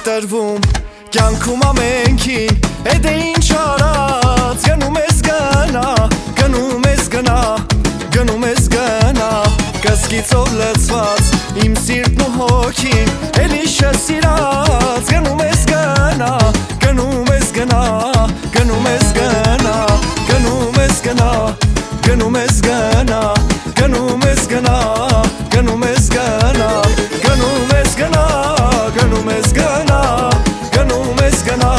տրվում կյանքում ամենքին Էդ է ինչ արած գնում ես գնա Գնում ես գնա Գնում ես գնա Կսկիցով լծված իմ սիրտն ու հոգին Էլի շսիրած գնում ես գնա Գնում ես գնա Գնում ես գնա Գնում ես գնա Գնում ես գնա Գնում ես գնա Գնում ես գնա Գնում ես գնա Գնում ես գնա Գնում ես գնա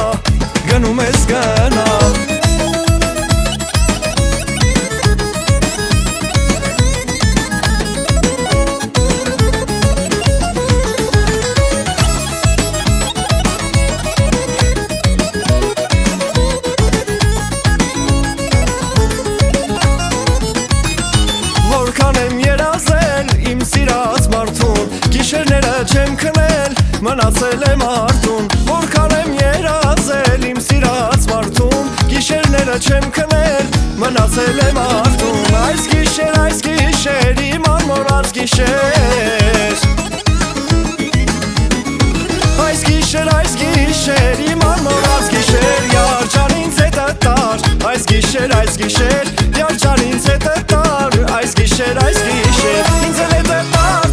Գնում ես գնա Չեմ քնել, մնացել եմ արդուն Որքան եմ երազել իմ սիրած մարդուն Գիշերները չեմ քնել, մնացել եմ արդուն Այս գիշեր, իմ անմոռաց գիշեր Այս գիշեր, իմ անմոռաց գիշեր Յար ջան ինձ հետը տար Այս գիշեր, յար ջան ինձ հետը տար Այս գիշեր, ինձ էլ հետը տար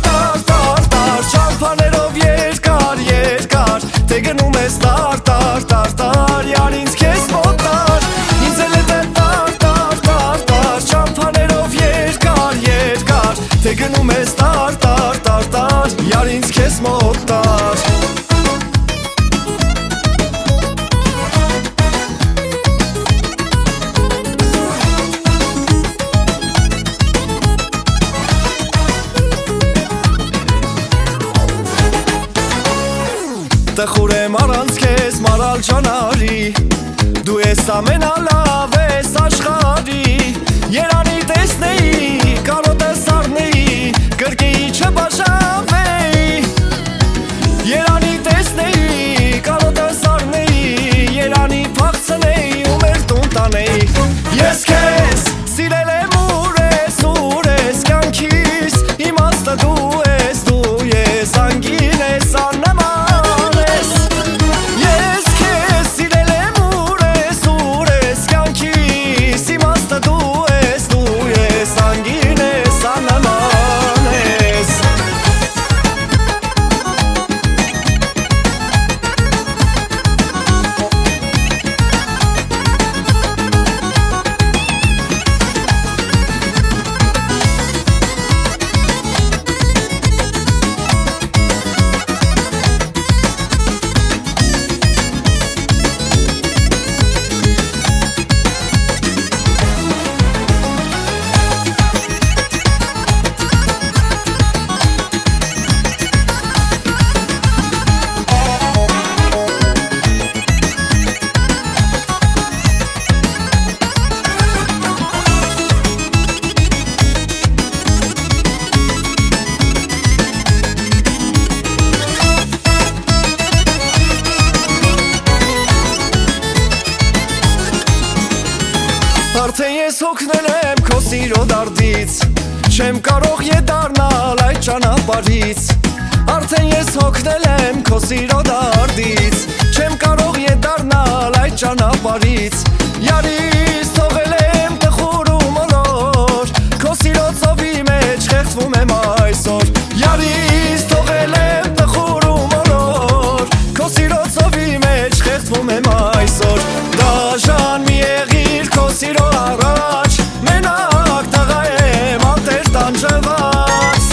Չամփաներով երկար Թե գնում ես տար Յար ինձ քեզ մոտ տար Ինձ էլ է տար Չամփաներով երկար Թե գնում ես տար Յար ինձ քեզ մոտ տար Տխուր եմ առանց քեզ մարալ ճանարի Դու ես ամենալավ ես աշխարհի Երանի տեսնեի, կարոտը սառնեի Կրկեի չբաժանվեի Երանի տեսնեի, կարոտը սառնեի Երանի փախցնեի ու մեր տուն տանեի Ես քեզ սիրել եմ ուր ես կյանքիս Իմաստը դու ես անգին ես աննման Արդեն ես հոգնել եմ քո սիրո դարդից Չեմ կարող ետառնալ այդ ճանապարհից Արդեն ես հոգնել եմ քո սիրո դարդից Չեմ կարող ետառնալ այդ ճանապարհից Յարից թողել եմ տխուր ու մոլոր Քո սիրո ծովի մեջ խեղդվում եմ այսօր Յարից թողել եմ տխուր ու մոլոր Քո սիրո ծովի մեջ խեղդվում եմ այսօր Դաժան մի եղիր քո սիրո առաջ Մենակ տղա եմ անտեր տանջված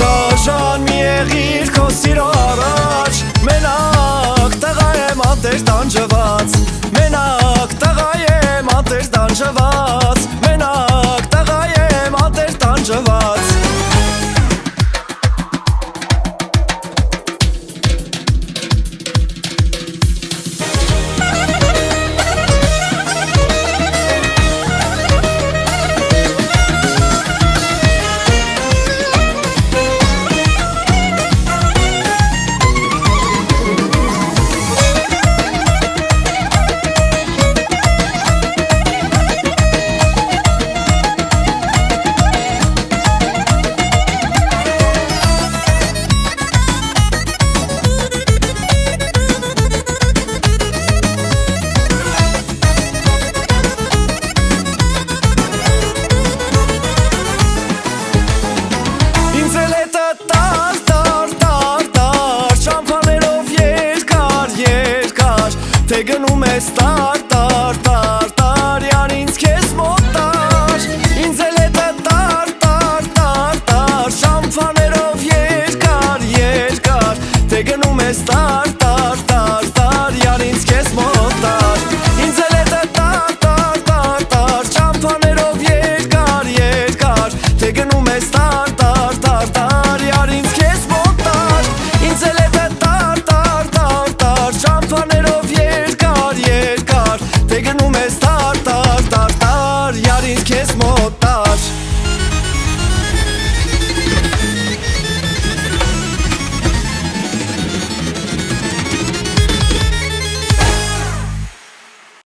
Դաժան մի եղիր քո սիրո առաջ Մենակ տղա եմ անտեր տանջված Մենակ տղա եմ անտեր տանջված Մենակ տղա եմ անտեր տանջված ես տար, տար, տար, տար Յան ինձ քեզ մոտ տար Ինձ էլ հետը տար, տար, տար, տար Շամփաներով երկար, երկար Թե գնում ես տար, տար, տար, տար Յան ինձ քեզ մոտ տար Ինձ էլ հետը տար, տար, տար, տար Շամփաներով երկար, երկար Թե գնում ես տար